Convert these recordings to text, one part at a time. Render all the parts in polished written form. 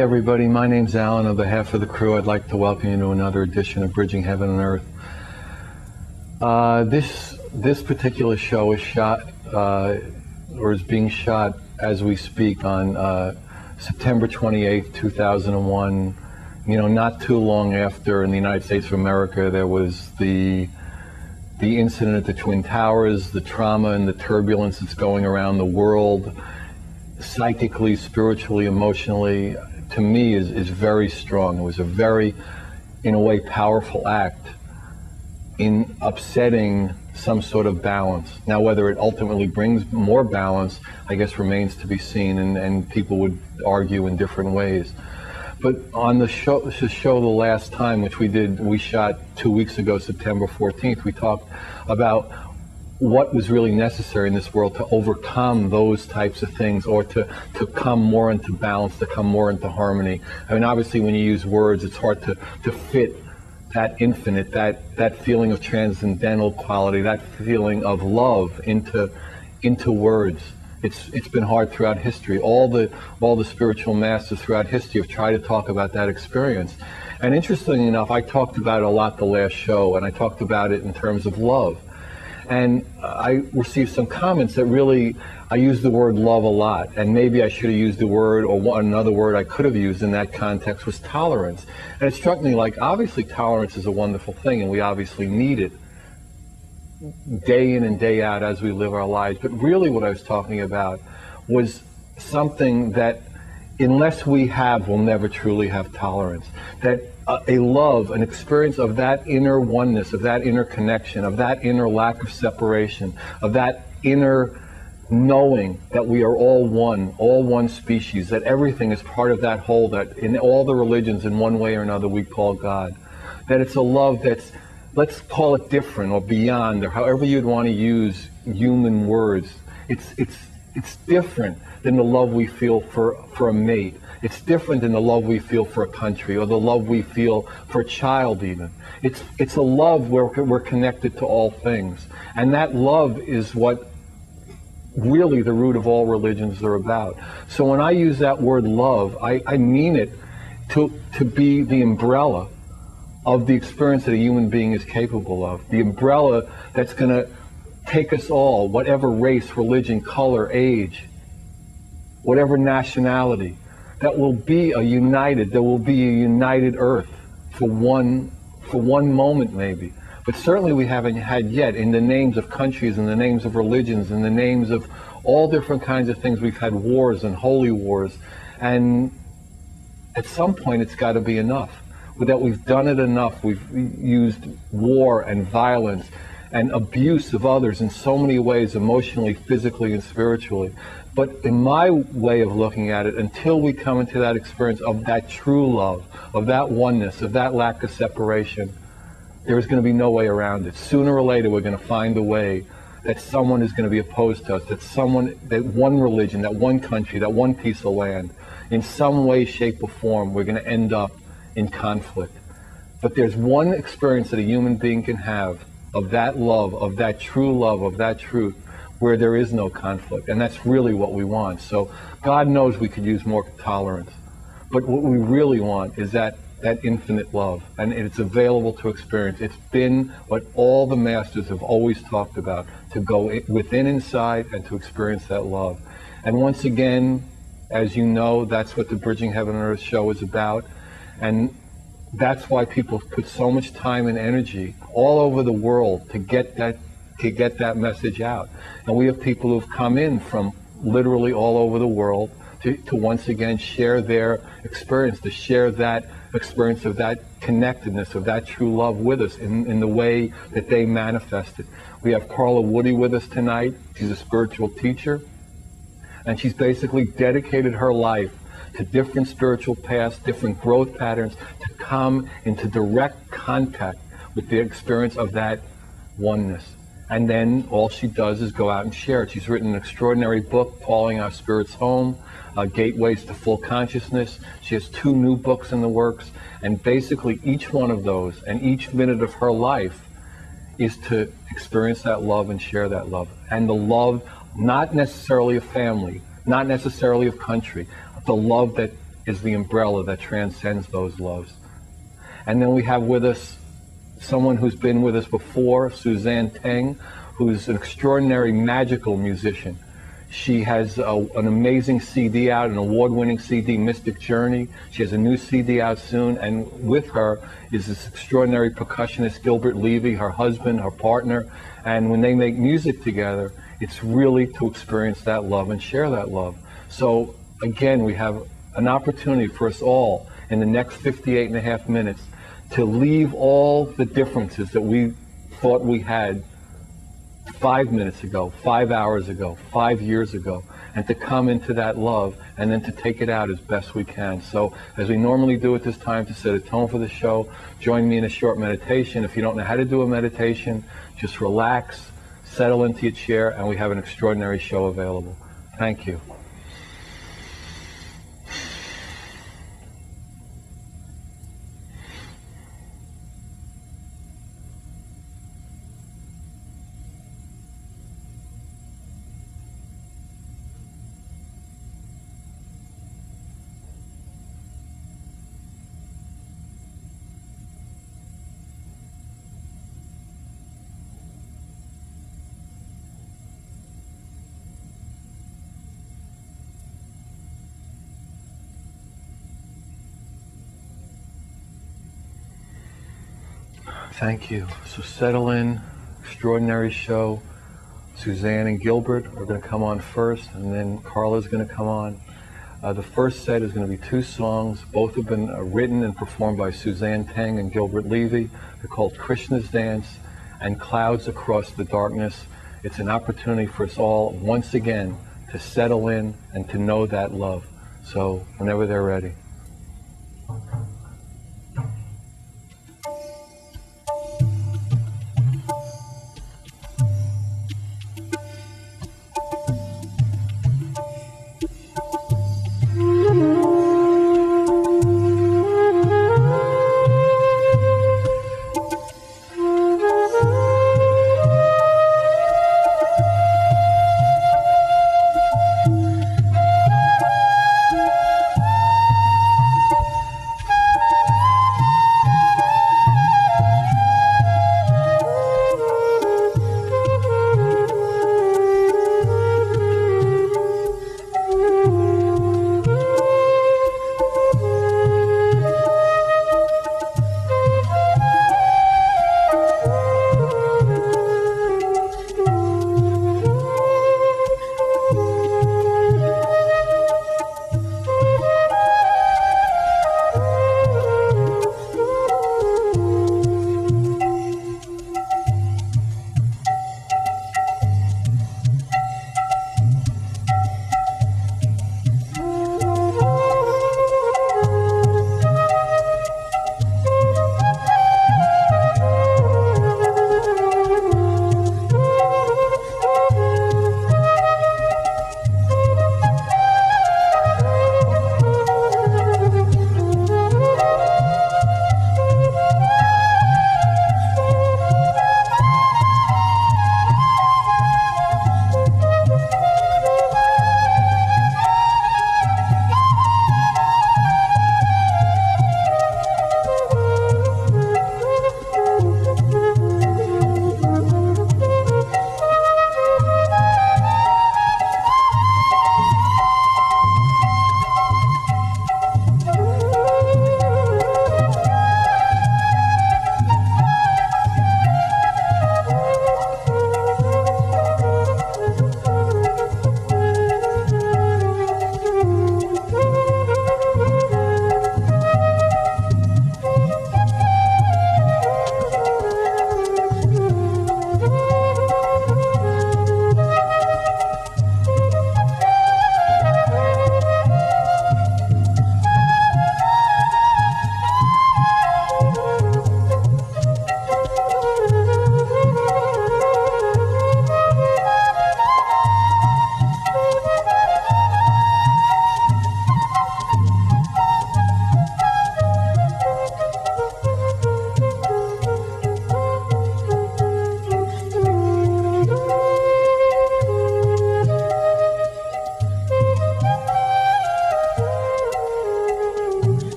Hi everybody, my name's Alan. On behalf of the crew, I'd like to welcome you to another edition of Bridging Heaven and Earth. This particular show is shot, or is being shot as we speak on September 28th, 2001. You know, not too long after in the United States of America there was the incident at the Twin Towers, the trauma and the turbulence that's going around the world, psychically, spiritually, emotionally, to me is very strong. It was a very, in a way, powerful act in upsetting some sort of balance. Now, whether it ultimately brings more balance, I guess remains to be seen, and people would argue in different ways. But on the show the last time, which we shot 2 weeks ago, September 14th, we talked about what was really necessary in this world to overcome those types of things, or to come more into balance, to come more into harmony. I mean, obviously when you use words, it's hard to fit that infinite, that feeling of transcendental quality, that feeling of love into words. It's been hard throughout history. All the spiritual masters throughout history have tried to talk about that experience. And interestingly enough, I talked about it a lot the last show, and I talked about it in terms of love. And I received some comments that really, I used the word love a lot, and maybe I should have used the word, or another word I could have used in that context was tolerance. And it struck me like, obviously tolerance is a wonderful thing, and we obviously need it day in and day out as we live our lives. But really what I was talking about was something that, unless we have, we'll never truly have tolerance. That a love, an experience of that inner oneness, of that inner connection, of that inner lack of separation, of that inner knowing that we are all one species, that everything is part of that whole, that in all the religions in one way or another we call God. That it's a love that's, let's call it different or beyond, or however you'd want to use human words. It's different than the love we feel for a mate. It's different than the love we feel for a country, or the love we feel for a child even. It's a love where we're connected to all things. And that love is what really the root of all religions are about. So when I use that word love, I mean it to be the umbrella of the experience that a human being is capable of. The umbrella that's going to take us all, whatever race, religion, color, age, whatever nationality, that will be a united, there will be a united earth for one moment maybe. But certainly we haven't had yet, in the names of countries, in the names of religions, in the names of all different kinds of things. We've had wars and holy wars, and at some point it's got to be enough. That we've done it enough. We've used war and violence and abuse of others in so many ways, emotionally, physically, and spiritually. But in my way of looking at it, until we come into that experience of that true love, of that oneness, of that lack of separation, there is going to be no way around it. Sooner or later, we're going to find a way that someone is going to be opposed to us, that one religion, that one country, that one piece of land, in some way, shape, or form, we're going to end up in conflict. But there's one experience that a human being can have of that love, of that true love, of that truth, where there is no conflict. And that's really what we want. So God knows we could use more tolerance. But what we really want is that infinite love. And it's available to experience. It's been what all the masters have always talked about, to go within inside and to experience that love. And once again, as you know, that's what the Bridging Heaven and Earth show is about. And that's why people put so much time and energy all over the world to get that message out. And we have people who've come in from literally all over the world to once again share their experience, to share that experience of that connectedness, of that true love with us in the way that they manifested. We have Carla Woody with us tonight. She's a spiritual teacher, and she's basically dedicated her life to different spiritual paths, different growth patterns, to come into direct contact with the experience of that oneness. And then all she does is go out and share it. She's written an extraordinary book, Calling Our Spirits Home, Gateways to Full Consciousness. She has 2 new books in the works, and basically each one of those and each minute of her life is to experience that love and share that love. And the love, not necessarily of family, not necessarily of country, the love that is the umbrella that transcends those loves. And then we have with us someone who's been with us before, Suzanne Teng, who's an extraordinary magical musician. She has an amazing CD out, an award-winning CD, Mystic Journey. She has a new CD out soon, and with her is this extraordinary percussionist, Gilbert Levy, her husband, her partner. And when they make music together, it's really to experience that love and share that love. So again, we have an opportunity for us all in the next 58.5 minutes to leave all the differences that we thought we had 5 minutes ago, 5 hours ago, 5 years ago, and to come into that love and then to take it out as best we can. So as we normally do at this time to set a tone for the show, join me in a short meditation. If you don't know how to do a meditation, just relax, settle into your chair, and we have an extraordinary show available. Thank you. Thank you. So settle in. Extraordinary show. Suzanne and Gilbert are going to come on first, and then Carla's going to come on. The first set is going to be 2 songs. Both have been written and performed by Suzanne Teng and Gilbert Levy. They're called Krishna's Dance and Clouds Across the Darkness. It's an opportunity for us all, once again, to settle in and to know that love. So whenever they're ready.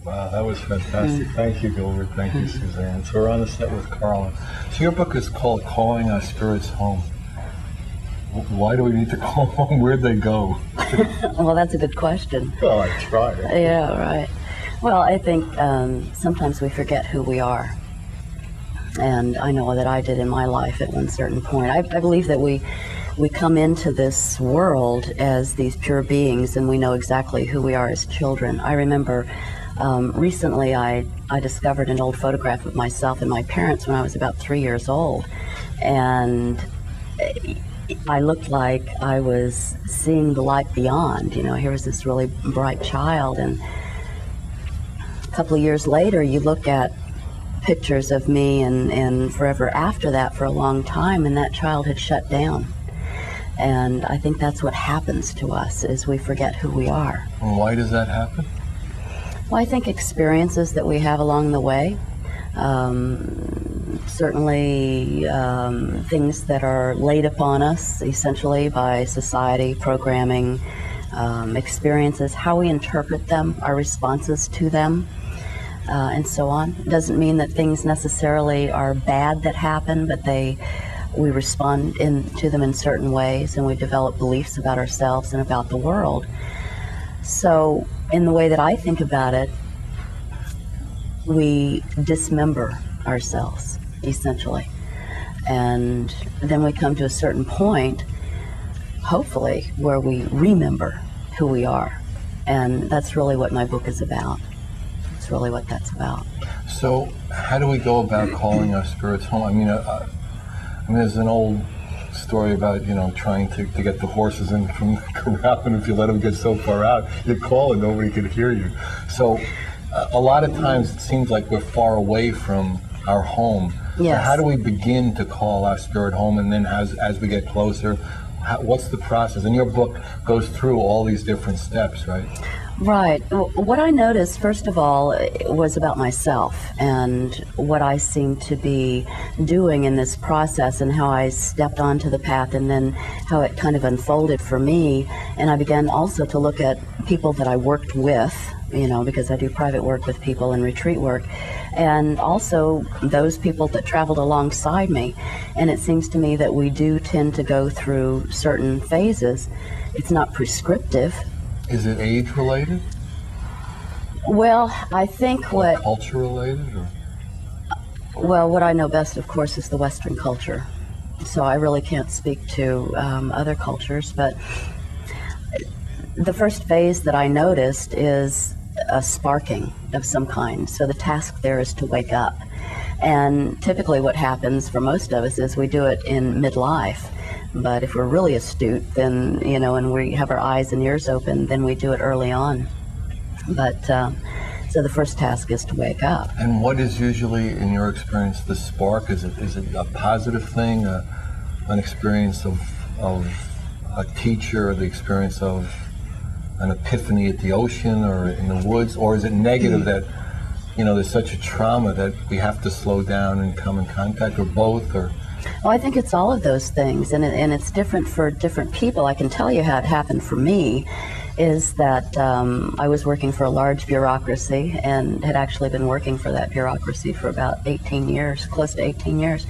Wow, that was fantastic. Thank you, Gilbert. Thank you, Suzanne. So we're on the set with Carla. So your book is called Calling Our Spirits Home. Why do we need to call home? Where'd they go? Well, that's a good question. Well, I tried. Yeah, right. Well, I think sometimes we forget who we are. And I know that I did in my life at one certain point. I believe that we come into this world as these pure beings, and we know exactly who we are as children. I remember recently I discovered an old photograph of myself and my parents when I was about 3 years old. And I looked like I was seeing the light beyond. You know, here was this really bright child, and a couple of years later you look at pictures of me and forever after that for a long time, and that child had shut down. And I think that's what happens to us, is we forget who we are. And why does that happen? Well, I think experiences that we have along the way, certainly things that are laid upon us essentially by society, programming, experiences, how we interpret them, our responses to them, and so on. It doesn't mean that things necessarily are bad that happen, but we respond to them in certain ways, and we develop beliefs about ourselves and about the world. So in the way that I think about it, we dismember ourselves, essentially. And then we come to a certain point, hopefully, where we remember who we are. And that's really what my book is about. It's really what that's about. So how do we go about calling our spirits home? I mean, there's an old story about, you know, trying to get the horses in from the corral, and if you let them get so far out, you call and nobody can hear you. So a lot of times it seems like we're far away from our home. Yes. So how do we begin to call our spirit home, and then as we get closer, what's the process? And your book goes through all these different steps, right? Right. What I noticed, first of all, was about myself and what I seemed to be doing in this process and how I stepped onto the path and then how it kind of unfolded for me. And I began also to look at people that I worked with, you know, because I do private work with people and retreat work, and also those people that traveled alongside me. And it seems to me that we do tend to go through certain phases. It's not prescriptive. Is it age-related? Well, I think what... Culture-related? Well, what I know best, of course, is the Western culture. So I really can't speak to other cultures, but the first phase that I noticed is a sparking of some kind. So the task there is to wake up. And typically what happens for most of us is we do it in midlife. But if we're really astute, then, you know, and we have our eyes and ears open, then we do it early on. But, so the first task is to wake up. And what is usually, in your experience, the spark? Is it a positive thing, an experience of a teacher, or the experience of an epiphany at the ocean or in the woods? Or is it negative that, you know, there's such a trauma that we have to slow down and come in contact, or both? Or Well, I think it's all of those things, and it's different for different people. I can tell you how it happened for me is that I was working for a large bureaucracy and had actually been working for that bureaucracy for about 18 years, close to 18 years.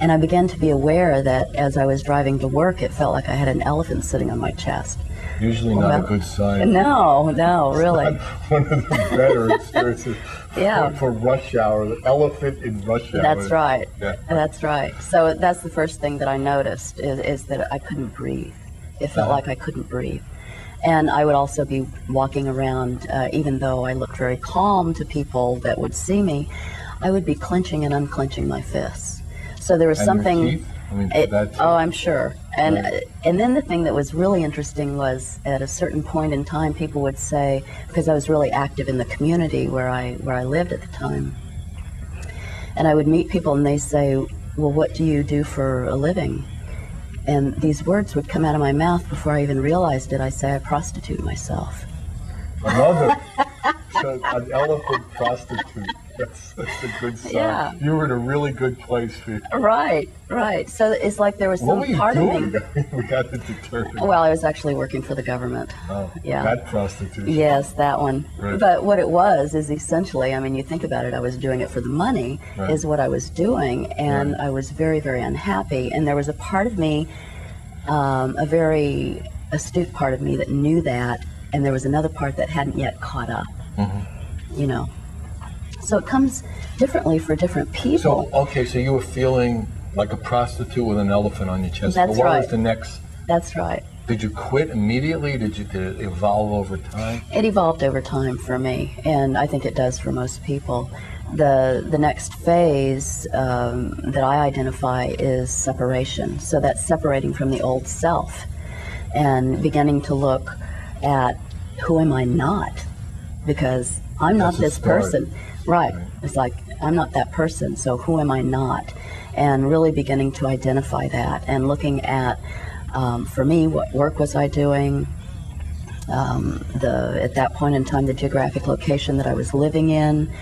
And I began to be aware that as I was driving to work, it felt like I had an elephant sitting on my chest. Usually not a good sign. No, really. One of the better experiences. Yeah. For rush hour, the elephant in rush hour. That's right. Yeah. That's right. So that's the first thing that I noticed is that I couldn't breathe. It felt like I couldn't breathe. And I would also be walking around, even though I looked very calm to people that would see me, I would be clenching and unclenching my fists. So there was something. Your teeth? I mean, Oh, I'm sure. And Right. and then the thing that was really interesting was at a certain point in time, people would say, because I was really active in the community where I lived at the time, and I would meet people and they say, well, what do you do for a living? And these words would come out of my mouth before I even realized it. I say, I prostitute myself. I love it. So, an elephant prostitute. That's a good sign. Yeah. You were in a really good place, Pete. Right. So it's like there was What some were you part doing? of me. We got to determine. Well, I was actually working for the government. Oh, Yeah. that prostitution. Yes, that one. Right. But what it was is essentially, I mean, you think about it, I was doing it for the money, Right. is what I was doing, and Right. I was very, very unhappy. And there was a part of me, a very astute part of me that knew that, and there was another part that hadn't yet caught up, you know. So it comes differently for different people. So, okay, so you were feeling like a prostitute with an elephant on your chest. That's But what right. was the next? That's right. Did you quit immediately? Did it evolve over time? It evolved over time for me, and I think it does for most people. The next phase that I identify is separation. So that's separating from the old self and beginning to look at who am I not? Because I'm not That's a this start. person. Right. It's like, I'm not that person, so who am I not? And really beginning to identify that and looking at, for me, what work was I doing? At that point in time, the geographic location that I was living in.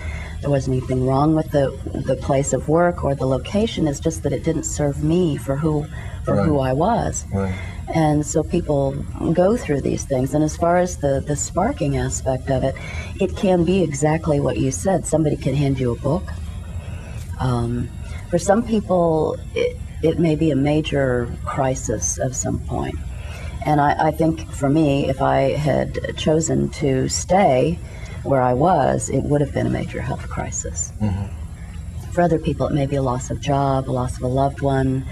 There wasn't anything wrong with the place of work or the location. It's just that it didn't serve me for who I was. Right. And so people go through these things. And as far as the sparking aspect of it, it can be exactly what you said. Somebody can hand you a book. For some people, it may be a major crisis of some point. And I think for me, if I had chosen to stay where I was, it would have been a major health crisis. For other people, it may be a loss of job, a loss of a loved one,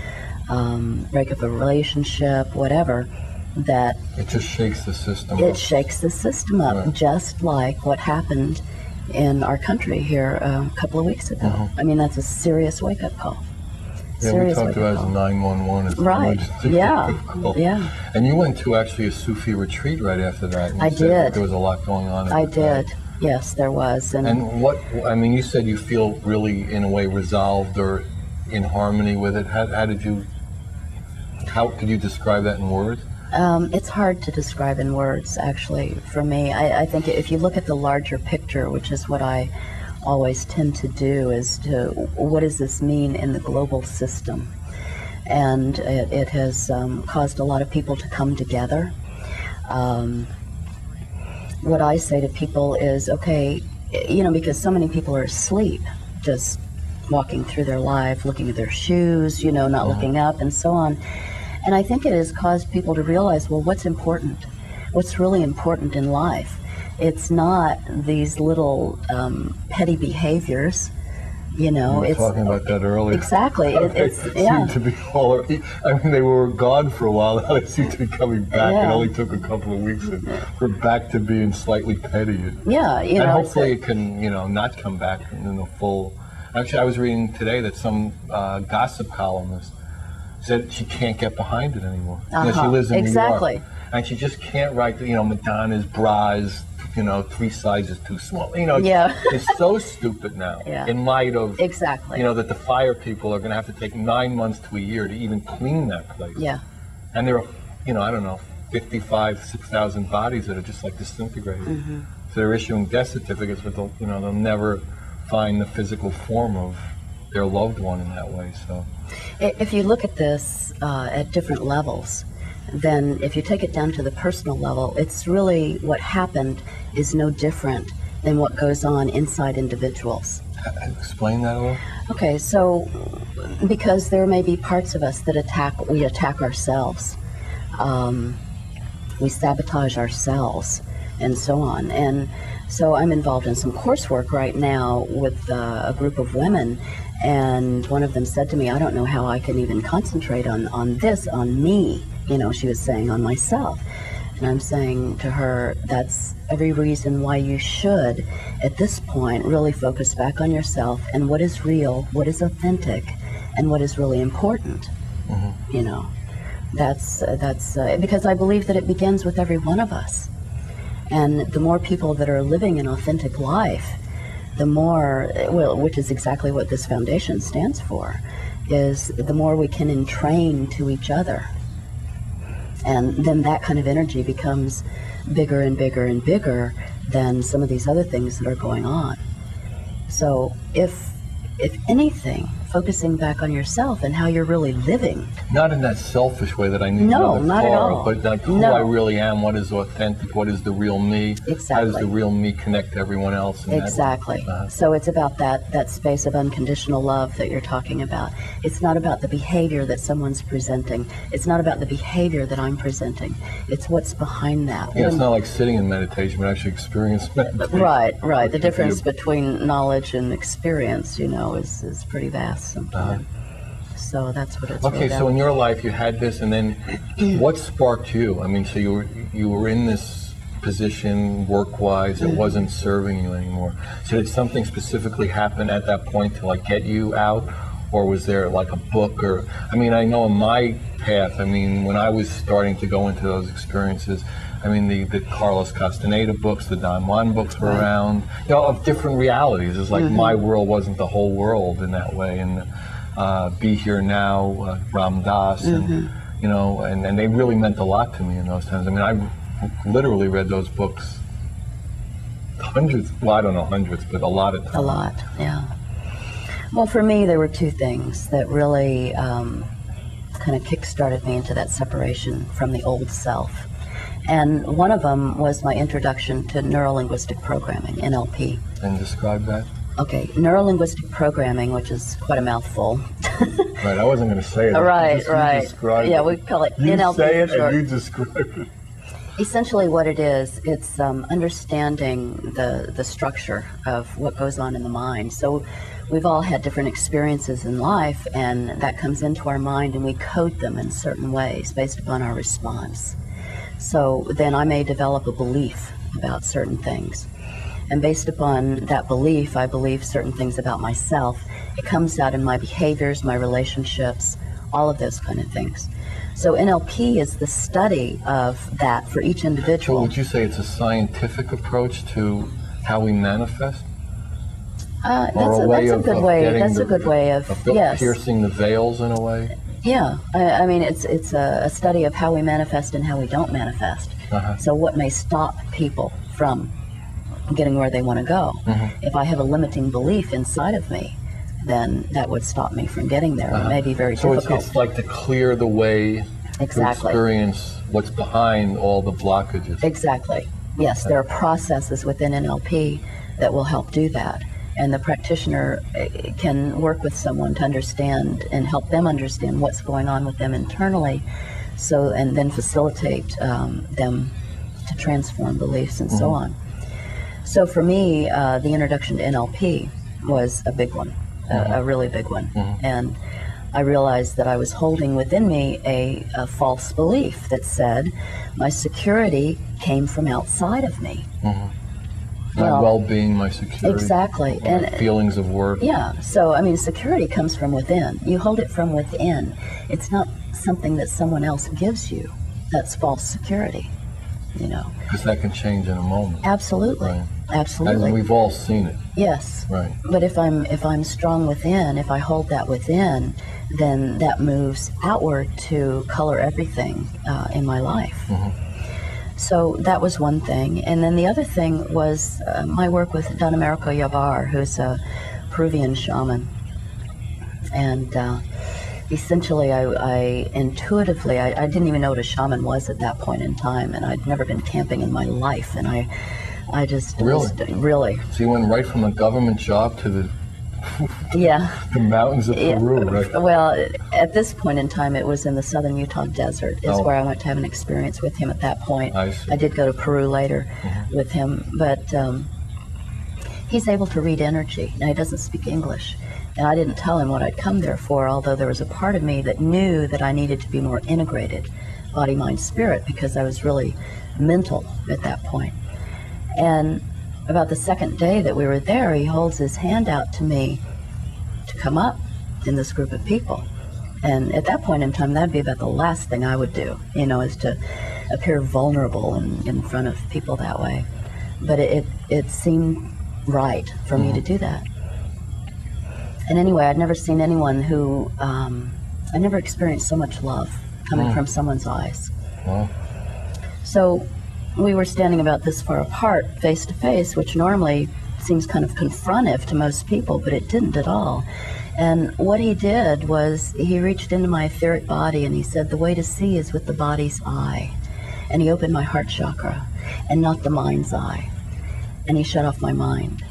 breakup of a relationship, whatever, that It just shakes the system it up. shakes the system up, Right. just like what happened in our country here a couple of weeks ago. I mean, that's a serious wake-up call. Yeah, we Serious talked about wake-up it as call. 911. It's Right. emergency Yeah. wake-up call. Yeah. And you went to actually a Sufi retreat right after that. And you I said did. that there was a lot going on. I at the time. did. Yes, there was. And what, I mean, you said you feel really, in a way, resolved or in harmony with it. How could you describe that in words? It's hard to describe in words, actually, for me. I think if you look at the larger picture, which is what I always tend to do, is to, what does this mean in the global system? And it has caused a lot of people to come together. What I say to people is, okay, you know, because so many people are asleep, just walking through their life, looking at their shoes, you know, not looking up and so on. And I think it has caused people to realize, well, what's important? What's really important in life? It's not these little petty behaviors, you know. We were talking about that earlier. Exactly. They seem to be all, I mean, they were gone for a while, now they seem to be coming back. It only took a couple of weeks, and we're back to being slightly petty. Yeah, you know. And hopefully it can, you know, not come back in the full. Actually, I was reading today that some gossip columnist said she can't get behind it anymore. You know, she lives in New York, and she just can't write, you know, Madonna's bras, you know, 3 sizes too small. You know, it's so stupid now in light of, you know, that the fire people are going to have to take 9 months to a year to even clean that place. Yeah. And there are, you know, I don't know, 6,000 bodies that are just like disintegrated. So they're issuing death certificates, but they'll, you know, they'll never find the physical form of their loved one in that way. So if you look at this at different levels, then if you take it down to the personal level, it's really what happened is no different than what goes on inside individuals. Explain that a little. Okay, so because there may be parts of us that we attack ourselves, we sabotage ourselves, and so on. And so I'm involved in some coursework right now with a group of women, and one of them said to me, I don't know how I can even concentrate on this, on me. You know, she was saying on myself. And I'm saying to her, that's every reason why you should, at this point, really focus back on yourself and what is real, what is authentic, and what is really important. You know, that's because I believe that it begins with every one of us. And the more people that are living an authentic life, the more, well, which is exactly what this foundation stands for, is the more we can entrain to each other. And then that kind of energy becomes bigger and bigger and bigger than some of these other things that are going on. So if anything, focusing back on yourself and how you're really living. Not in that selfish way that I need no, not at all. But like who I really am, what is authentic, what is the real me, how does the real me connect to everyone else. Exactly. So it's about that space of unconditional love that you're talking about. It's not about the behavior that someone's presenting. It's not about the behavior that I'm presenting. It's what's behind that. Yeah, it's not like sitting in meditation, but actually experiencing meditation. Right. The difference between knowledge and experience, you know, is pretty vast sometimes. So that's what it's okay, so in your life you had this, and then what sparked you? I mean, so you were in this position work-wise, it wasn't serving you anymore. So did something specifically happen at that point to like get you out? Or was there like a book or, I mean, I know in my path, I mean, when I was starting to go into those experiences, I mean, the Carlos Castaneda books, the Don Juan books were around, you know, of different realities. It's like my world wasn't the whole world in that way. And Be Here Now, Ram Dass, and, you know, and they really meant a lot to me in those times. I mean, I literally read those books hundreds, well, I don't know hundreds, but a lot of times. A lot, yeah. Well, for me, there were two things that really kind of kick-started me into that separation from the old self. And one of them was my introduction to Neuro-Linguistic programming, NLP. And describe that? Okay, Neuro-Linguistic programming, which is quite a mouthful. Right, I wasn't going to say it. Right. Yeah, it. we call it you NLP. Say it short. and you describe it. Essentially what it is, it's understanding the structure of what goes on in the mind. So we've all had different experiences in life, and that comes into our mind, and we code them in certain ways based upon our response. So then I may develop a belief about certain things. And based upon that belief, I believe certain things about myself. It comes out in my behaviors, my relationships, all of those kind of things. So NLP is the study of that for each individual. So would you say it's a scientific approach to how we manifest? That's a good way. That's a good way of yes, piercing the veils in a way. Yeah, I mean it's a study of how we manifest and how we don't manifest. So what may stop people from getting where they want to go? If I have a limiting belief inside of me, then that would stop me from getting there. It may be very difficult. So it's like to clear the way exactly. to experience what's behind all the blockages. Exactly. Yes, there are processes within NLP that will help do that. And the practitioner can work with someone to understand and help them understand what's going on with them internally, and then facilitate them to transform beliefs and so on. So for me, the introduction to NLP was a big one, a really big one. And I realized that I was holding within me a false belief that said my security came from outside of me. My well-being, my security. Exactly. And feelings of worth. Yeah. So, I mean, security comes from within. You hold it from within. It's not something that someone else gives you. That's false security, you know. Because that can change in a moment. Absolutely. Right. Absolutely. And we've all seen it. Yes. Right. But if I'm strong within, if I hold that within, then that moves outward to color everything in my life. So that was one thing. And then the other thing was my work with Don Americo Yabar, who's a Peruvian shaman. And essentially, I intuitively, I didn't even know what a shaman was at that point in time. And I'd never been camping in my life. And I just... Really? So you went right from a government job to the... the mountains of Peru, right? Well, at this point in time, it was in the southern Utah desert is where I went to have an experience with him at that point. I see. I did go to Peru later with him, but he's able to read energy. Now, he doesn't speak English, and I didn't tell him what I'd come there for, although there was a part of me that knew that I needed to be more integrated, body, mind, spirit, because I was really mental at that point. And about the second day that we were there, he holds his hand out to me to come up in this group of people. And at that point in time, that'd be about the last thing I would do, you know, is to appear vulnerable in front of people that way. But it seemed right for me to do that. And anyway, I'd never seen anyone who, I never experienced so much love coming from someone's eyes. Wow. So we were standing about this far apart, face to face, which normally seems kind of confrontive to most people, but it didn't at all. And what he did was he reached into my etheric body and he said, the way to see is with the body's eye. And he opened my heart chakra and not the mind's eye. And he shut off my mind.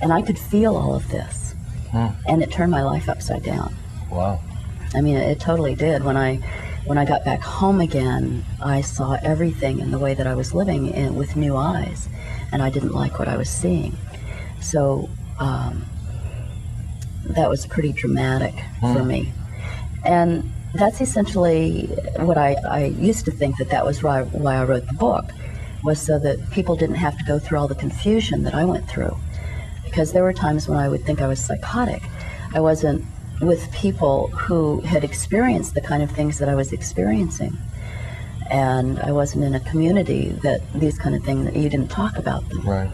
And I could feel all of this. And it turned my life upside down. Wow. I mean, it totally did. When I got back home again, I saw everything in the way that I was living with new eyes, and I didn't like what I was seeing. So that was pretty dramatic for me. And that's essentially what I used to think that was why I wrote the book, was so that people didn't have to go through all the confusion that I went through. Because there were times when I would think I was psychotic. I wasn't with people who had experienced the kind of things that I was experiencing. And I wasn't in a community that these kind of things, that you didn't talk about them. Right.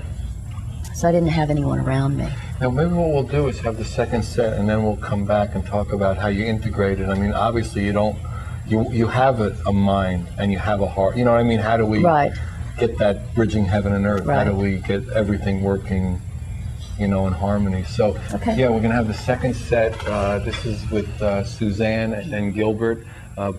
So I didn't have anyone around me. Now maybe what we'll do is have the second set and then we'll come back and talk about how you integrate it. I mean, obviously you have a mind and you have a heart. You know what I mean? How do we get that bridging heaven and earth? How do we get everything working, you know, in harmony? So yeah, we're gonna have the second set. This is with Suzanne and Gilbert.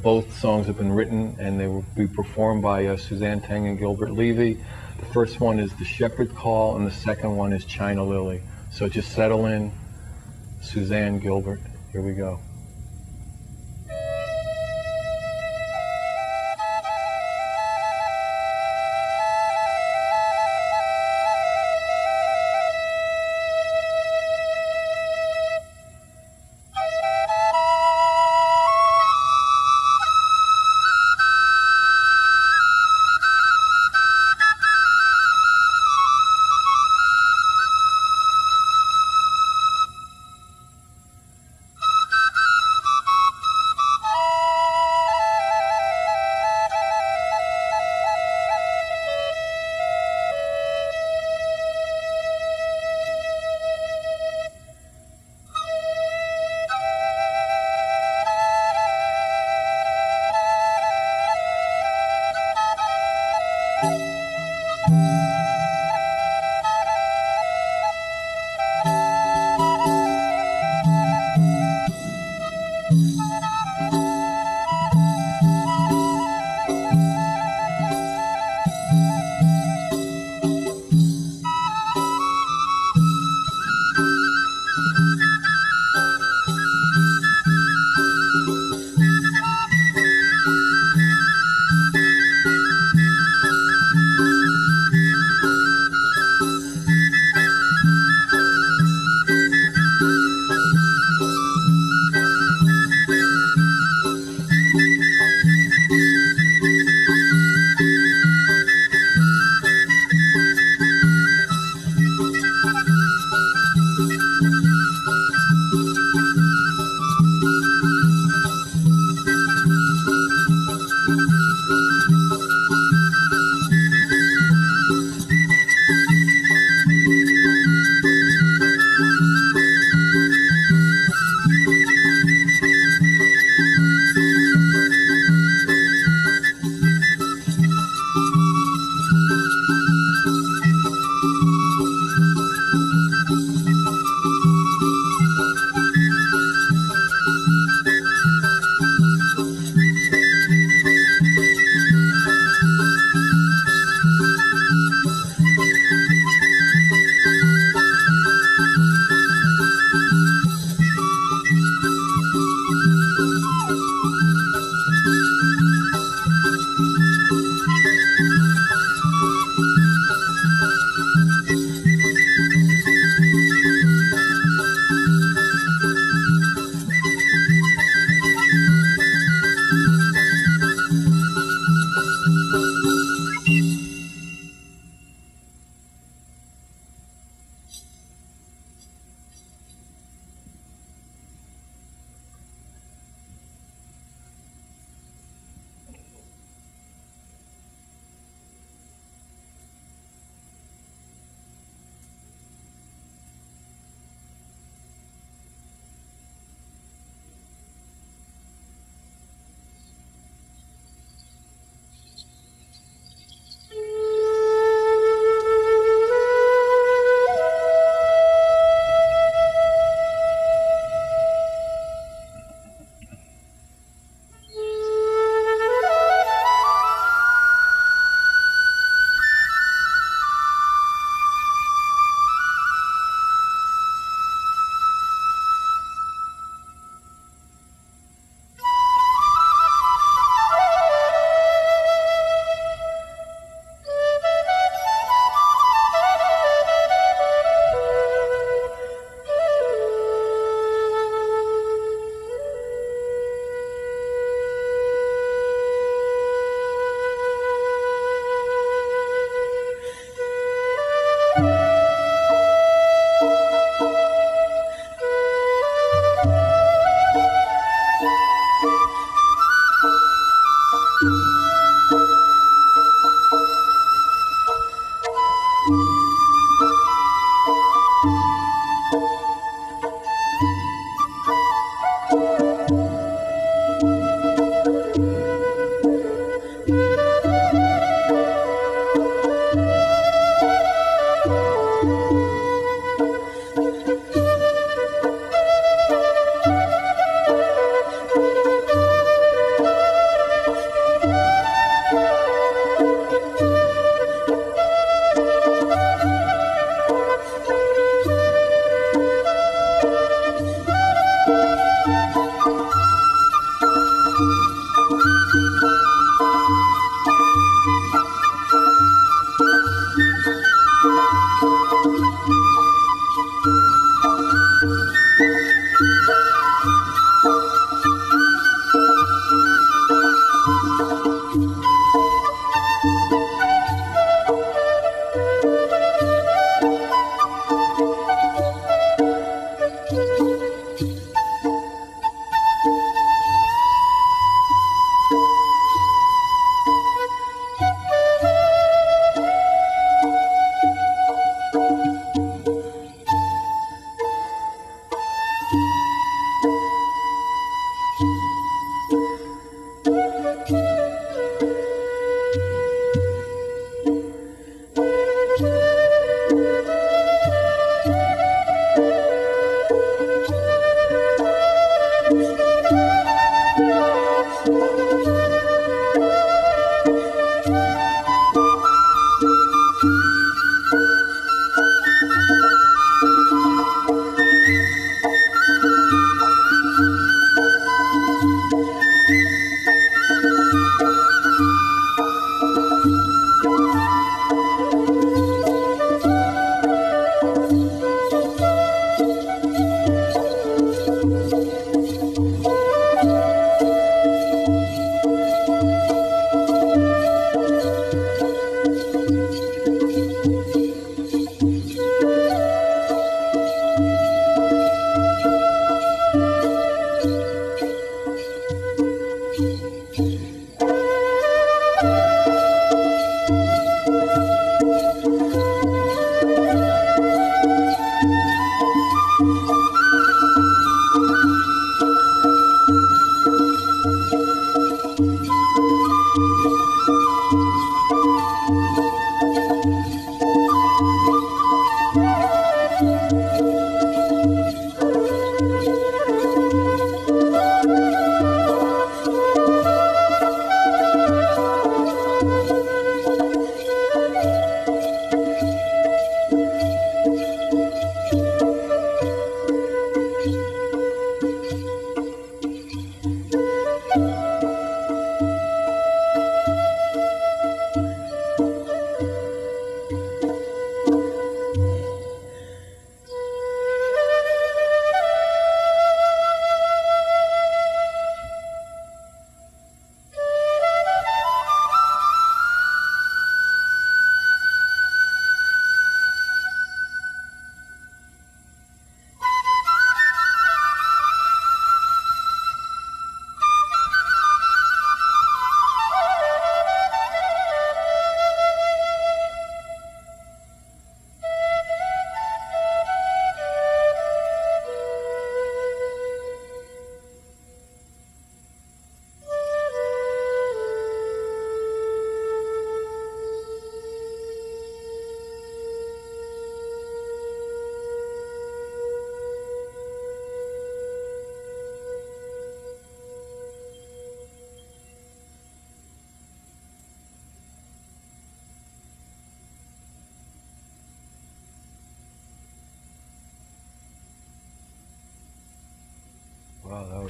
Both songs have been written and they will be performed by Suzanne, Teng, and Gilbert Levy. The first one is The Shepherd Call and the second one is China Lily. So just settle in. Suzanne, Gilbert, here we go.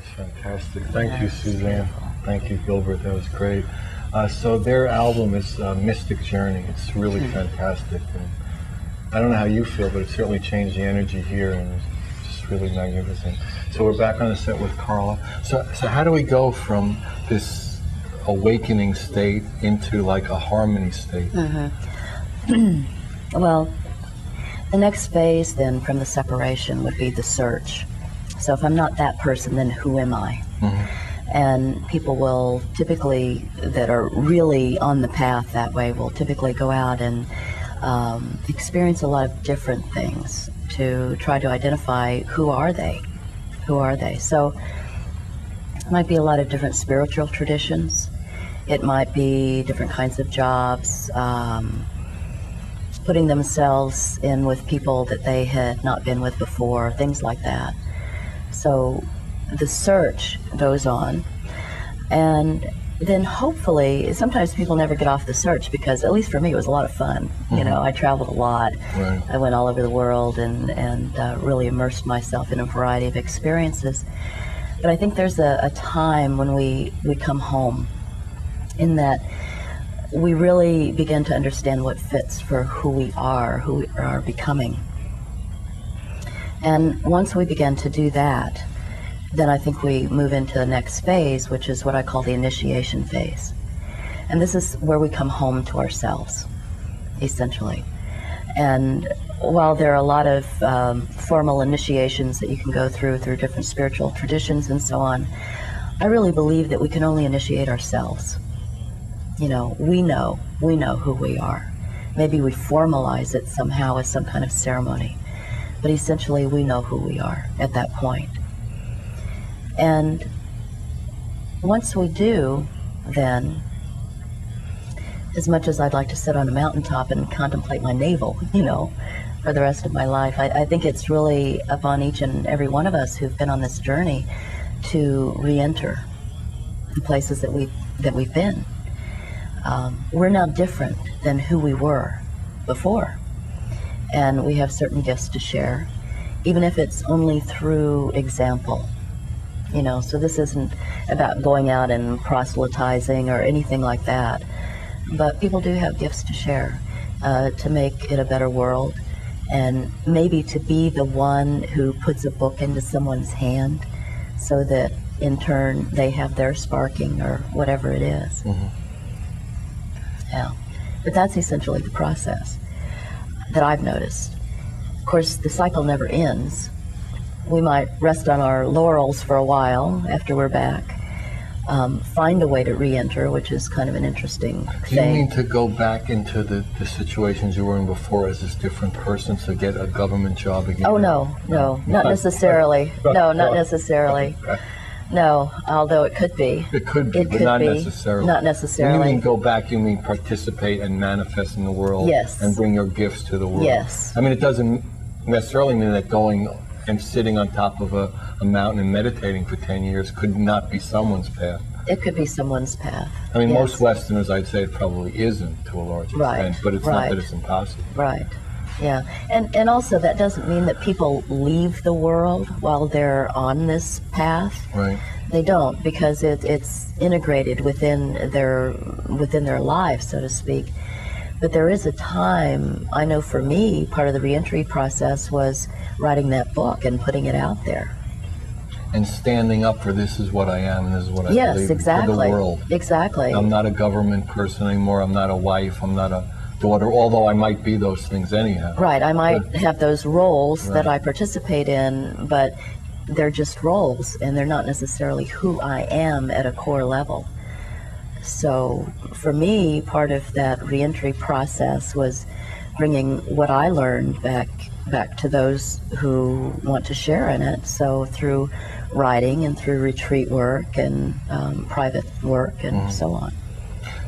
That's fantastic. Thank you, Suzanne. Thank you, Gilbert. That was great. So their album is Mystic Journey. It's really fantastic. And I don't know how you feel, but it certainly changed the energy here, and it's just really magnificent. So we're back on the set with Carla. So how do we go from this awakening state into like a harmony state? Well, the next phase then from the separation would be the search. So if I'm not that person, then who am I? And people will typically, that are really on the path that way, will typically go out and experience a lot of different things to try to identify who are they? Who are they? So it might be a lot of different spiritual traditions. It might be different kinds of jobs, putting themselves in with people that they had not been with before, things like that. So the search goes on, and then hopefully, sometimes people never get off the search, because at least for me it was a lot of fun. You know, I traveled a lot. I went all over the world and really immersed myself in a variety of experiences. But I think there's a time when we come home, in that we really begin to understand what fits for who we are becoming. And once we begin to do that, then I think we move into the next phase, which is what I call the initiation phase. And this is where we come home to ourselves, essentially. And while there are a lot of formal initiations that you can go through different spiritual traditions and so on, I really believe that we can only initiate ourselves. You know, we know who we are. Maybe we formalize it somehow as some kind of ceremony, but essentially we know who we are at that point. And once we do, then, as much as I'd like to sit on a mountaintop and contemplate my navel, you know, for the rest of my life, I think it's really upon each and every one of us who've been on this journey to re-enter the places that we've been. We're now different than who we were before, and we have certain gifts to share, even if it's only through example. You know, so this isn't about going out and proselytizing or anything like that, but people do have gifts to share, to make it a better world, and maybe to be the one who puts a book into someone's hand so that in turn they have their sparking or whatever it is. Yeah, but that's essentially the process that I've noticed. Of course, the cycle never ends. We might rest on our laurels for a while after we're back, find a way to re-enter, which is kind of an interesting thing. Do you mean to go back into the situations you were in before as this different person, to get a government job again? Oh, no, not necessarily. No, not necessarily. No, although it could be. It could be, but not necessarily. Not necessarily. When you mean go back, you mean participate and manifest in the world. Yes. And bring your gifts to the world. Yes. I mean, it doesn't necessarily mean that going and sitting on top of a mountain and meditating for 10 years could not be someone's path. It could be someone's path. I mean, yes. Most Westerners, I'd say it probably isn't to a large extent, but it's not that it's impossible. Right. Yeah, and also that doesn't mean that people leave the world while they're on this path. Right. They don't, because it's integrated within their lives, so to speak. But there is a time, I know for me, part of the reentry process was writing that book and putting it out there. And standing up for this is what I am and this is what I yes, believe exactly. for the world. Exactly. I'm not a government person anymore. I'm not a wife. I'm not a daughter, although I might be those things anyhow. Right. I might have those roles that I participate in, but they're just roles, and they're not necessarily who I am at a core level. So for me, part of that reentry process was bringing what I learned back to those who want to share in it. So through writing and through retreat work and private work and so on.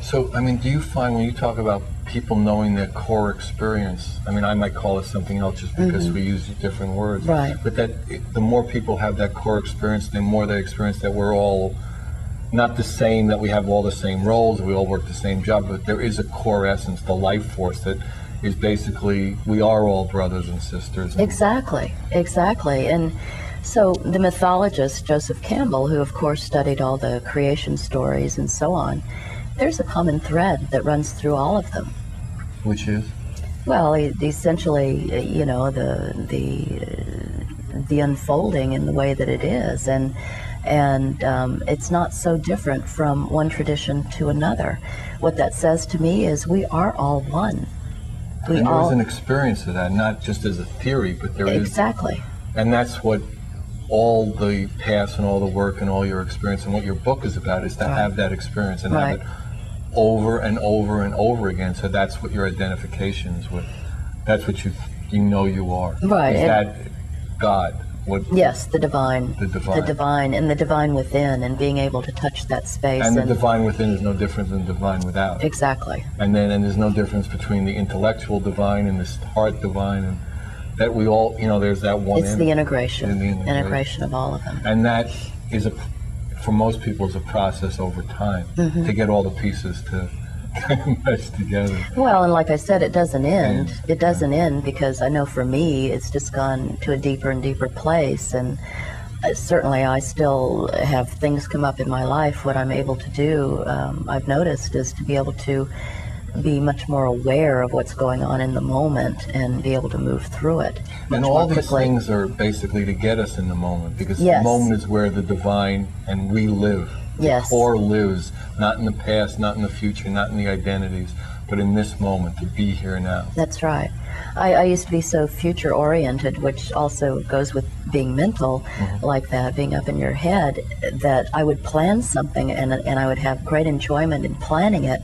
So, I mean, do you find when you talk about people knowing their core experience, I mean, I might call it something else just because we use different words. Right. But the more people have that core experience, the more they experience that we're all not the same, that we have all the same roles, we all work the same job, but there is a core essence, the life force that is basically, we are all brothers and sisters. Exactly. And So the mythologist Joseph Campbell, who of course studied all the creation stories and so on, there's a common thread that runs through all of them. Which is? Well, essentially, you know, the unfolding in the way that it is, and it's not so different from one tradition to another. What that says to me is we are all one. And there is an experience of that, not just as a theory, but there is. Exactly. And that's what all the past and all the work and all your experience and what your book is about, is to have that experience and have it over and over and over again. So that's what your identification is with. That's what you know you are. Right. Is that God? Yes, the divine. The divine. The divine, and the divine within, and being able to touch that space. And the divine within is no different than divine without. Exactly. And there's no difference between the intellectual divine and the heart divine, and that we all, you know, there's that one. It's the integration of all of them. And that is for most people, is a process over time to get all the pieces to mesh together. Well, and like I said, it doesn't end. It doesn't end, because I know for me, it's just gone to a deeper and deeper place. And certainly I still have things come up in my life. What I'm able to do, I've noticed, is to be able to be much more aware of what's going on in the moment and be able to move through it. And all these things are basically to get us in the moment, because the moment is where the divine and we live. The core lives, not in the past, not in the future, not in the identities, but in this moment, to be here now. That's right. I used to be so future-oriented, which also goes with being mental, like that, being up in your head, that I would plan something and I would have great enjoyment in planning it.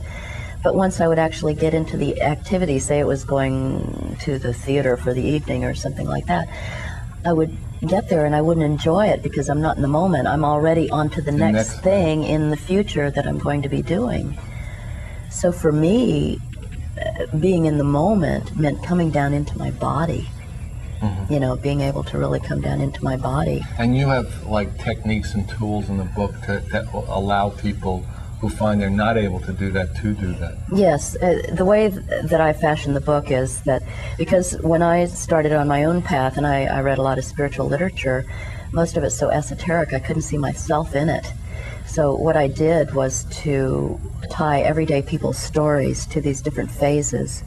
But once I would actually get into the activity, say it was going to the theater for the evening or something like that, I would get there and I wouldn't enjoy it, because I'm not in the moment. I'm already on to the next thing in the future that I'm going to be doing. So for me, being in the moment meant coming down into my body. You know, being able to really come down into my body. And you have like techniques and tools in the book that will allow people who find they're not able to do that to do that. Yes, the way that I fashioned the book is that, because when I started on my own path and I read a lot of spiritual literature, most of it's so esoteric I couldn't see myself in it. So what I did was to tie everyday people's stories to these different phases,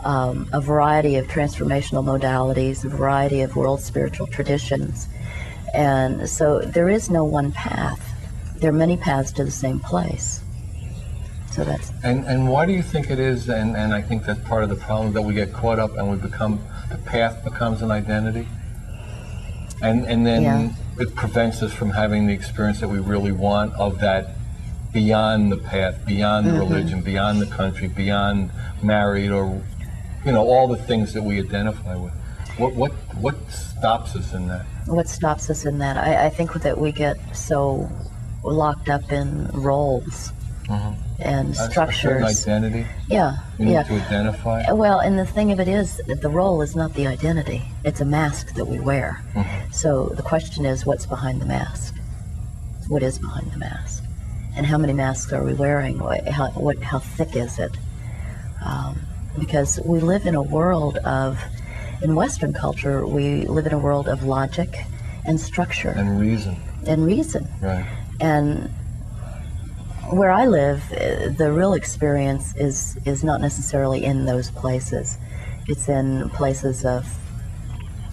a variety of transformational modalities, a variety of world spiritual traditions. And so there is no one path. There are many paths to the same place. So that's... And why do you think it is, and I think that's part of the problem, that we get caught up and the path becomes an identity? And then it prevents us from having the experience that we really want, of that beyond the path, beyond the religion, beyond the country, beyond married, or, you know, all the things that we identify with. What stops us in that? What stops us in that? I think that we get so locked up in roles and structures. A certain identity? Yeah. We need to identify? Well, and the thing of it is that the role is not the identity. It's a mask that we wear. So the question is, what's behind the mask? What is behind the mask? And how many masks are we wearing? How thick is it? Because we live in a world of, in Western culture, we live in a world of logic and structure. And reason. And reason. Right. And where I live, the real experience is not necessarily in those places. It's in places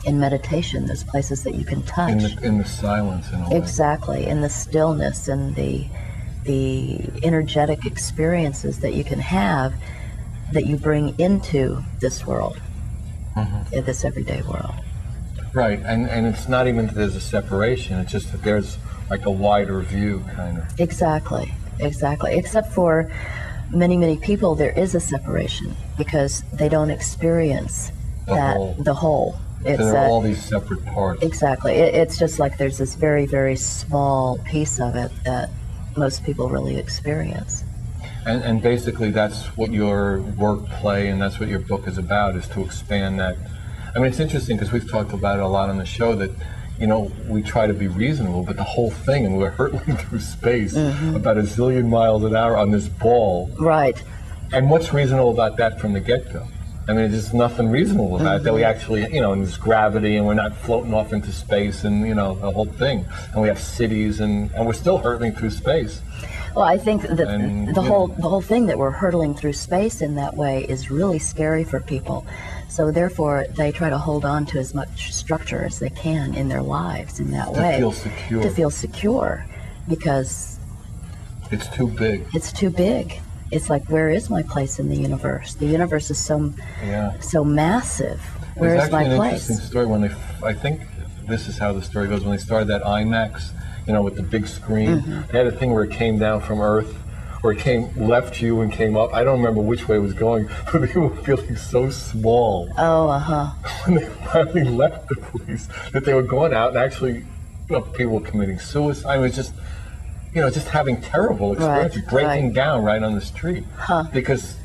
in meditation. There's places that you can touch. In the silence, in a way. Exactly, in the stillness and the energetic experiences that you can have, that you bring into this world, in this everyday world. Right, and it's not even that there's a separation, it's just that there's like a wider view, kind of. Exactly. Except for many people, there is a separation, because they don't experience the whole. So there are all these separate parts. Exactly. It's just like there's this very, very small piece of it that most people really experience. And basically that's what your work, play, and that's what your book is about, is to expand that. I mean, it's interesting because we've talked about it a lot on the show, that, you know, we try to be reasonable, but the whole thing, and we're hurtling through space about a zillion miles an hour on this ball. Right. And what's reasonable about that from the get-go? I mean, there's nothing reasonable about it, that we actually, you know, and there's gravity and we're not floating off into space and, you know, the whole thing. And we have cities and we're still hurtling through space. Well, I think that the whole thing that we're hurtling through space in that way is really scary for people. So therefore, they try to hold on to as much structure as they can in their lives in that way. To feel secure. To feel secure, because it's too big. It's too big. It's like, where is my place in the universe? The universe is so massive. Where is my place? There's actually an interesting story when I think this is how the story goes, when they started that IMAX, you know, with the big screen. They had a thing where it came down from Earth, or it left you and came up. I don't remember which way it was going, but they were feeling so small. When they finally left the place, that they were going out and actually, you know, people were committing suicide. I mean, it was just, you know, just having terrible experiences, breaking down right on the street, because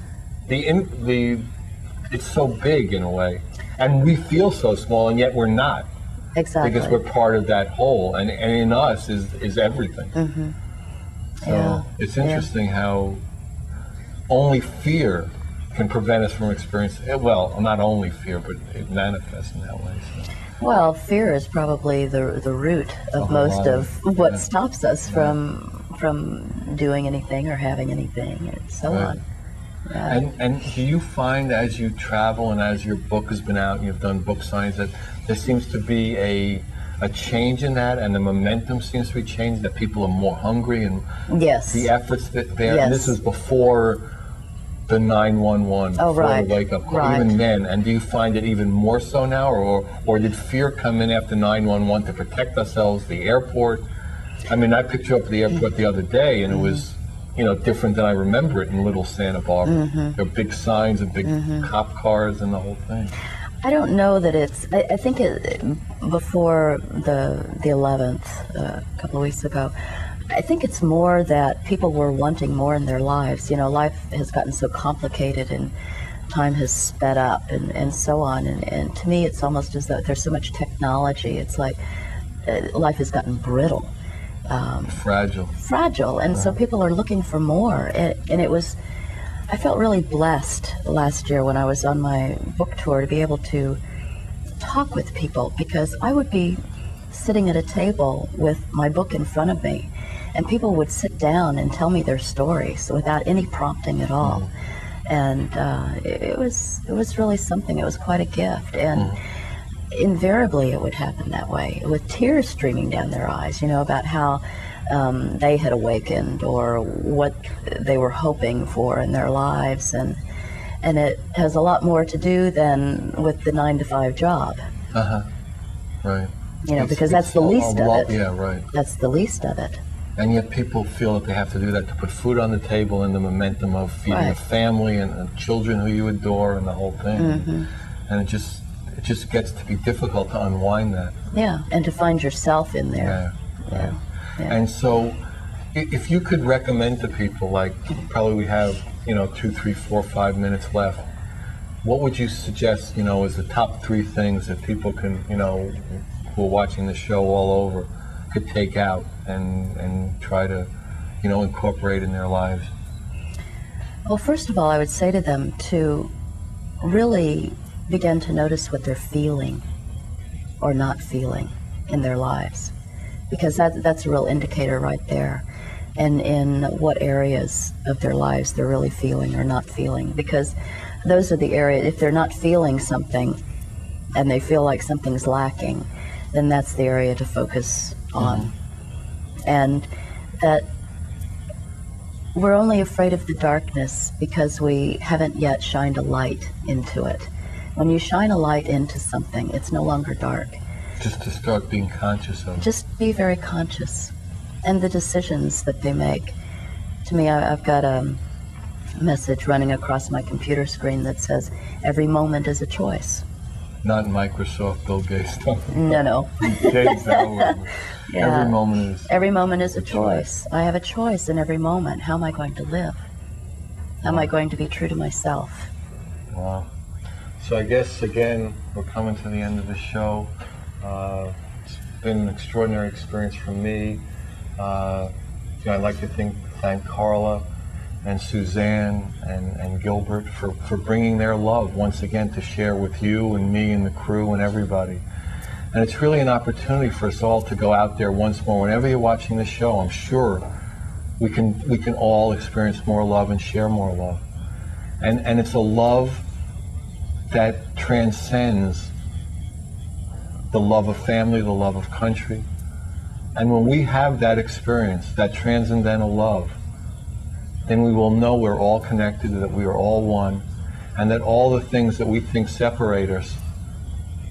it's so big in a way, and we feel so small, and yet we're not. Exactly. Because we're part of that whole, and in us is everything. So it's interesting how only fear can prevent us from experiencing. Well, not only fear, but it manifests in that way. So. Well, fear is probably the root of most of what stops us from doing anything or having anything, and so on. And do you find, as you travel and as your book has been out and you've done book signings, that there seems to be a change in that, and the momentum seems to be changing, that people are more hungry, and the efforts that they're, and this is before the 911, before the wake-up call, even then, and do you find it even more so now, or did fear come in after 911 to protect ourselves, the airport? I mean, I picked you up at the airport the other day, and it was, you know, different than I remember it in Little Santa Barbara. There were big signs and big cop cars and the whole thing. I don't know that it's, I think before the 11th, a couple of weeks ago, I think it's more that people were wanting more in their lives. You know, life has gotten so complicated and time has sped up and so on. And to me, it's almost as though there's so much technology. It's like life has gotten brittle. Fragile. And so people are looking for more. And it was, I felt really blessed last year when I was on my book tour to be able to talk with people, because I would be sitting at a table with my book in front of me, and people would sit down and tell me their stories without any prompting at all. And it was really something. It was quite a gift. And invariably it would happen that way, with tears streaming down their eyes, you know, about how they had awakened or what they were hoping for in their lives, and it has a lot more to do than with the 9-to-5 job. Right. You know, because that's the least of it. Yeah, right. That's the least of it. And yet people feel that they have to do that to put food on the table, and the momentum of feeding a family and children who you adore and the whole thing. And it just gets to be difficult to unwind that. Yeah, and to find yourself in there. Yeah. And so, if you could recommend to people, like, probably we have, you know, 2, 3, 4, 5 minutes left, what would you suggest, you know, as the top 3 things that people can, you know, who are watching the show all over, could take out and try to, you know, incorporate in their lives? Well, first of all, I would say to them to really begin to notice what they're feeling or not feeling in their lives, because that's a real indicator right there, and in what areas of their lives they're really feeling or not feeling, because those are the areas, if they're not feeling something and they feel like something's lacking, then that's the area to focus on. And that we're only afraid of the darkness because we haven't yet shined a light into it. When you shine a light into something, it's no longer dark. Just to start being conscious of it. Just be very conscious. And the decisions that they make. To me, I've got a message running across my computer screen that says, every moment is a choice. Not Microsoft, Bill Gates stuff. No. Every moment is a choice. I have a choice in every moment. How am I going to live? How am I going to be true to myself? Wow. So I guess, again, we're coming to the end of the show. It's been an extraordinary experience for me. I'd like to thank Carla and Suzanne and Gilbert for bringing their love once again to share with you and me and the crew and everybody. And it's really an opportunity for us all to go out there once more. Whenever you're watching the show, I'm sure we can all experience more love and share more love. And it's a love that transcends the love of family, the love of country. And when we have that experience, that transcendental love, then we will know we're all connected, that we are all one, and that all the things that we think separate us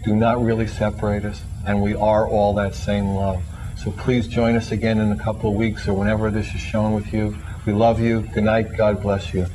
do not really separate us, and we are all that same love. So please join us again in a couple of weeks or whenever this is shown with you. We love you. Good night. God bless you.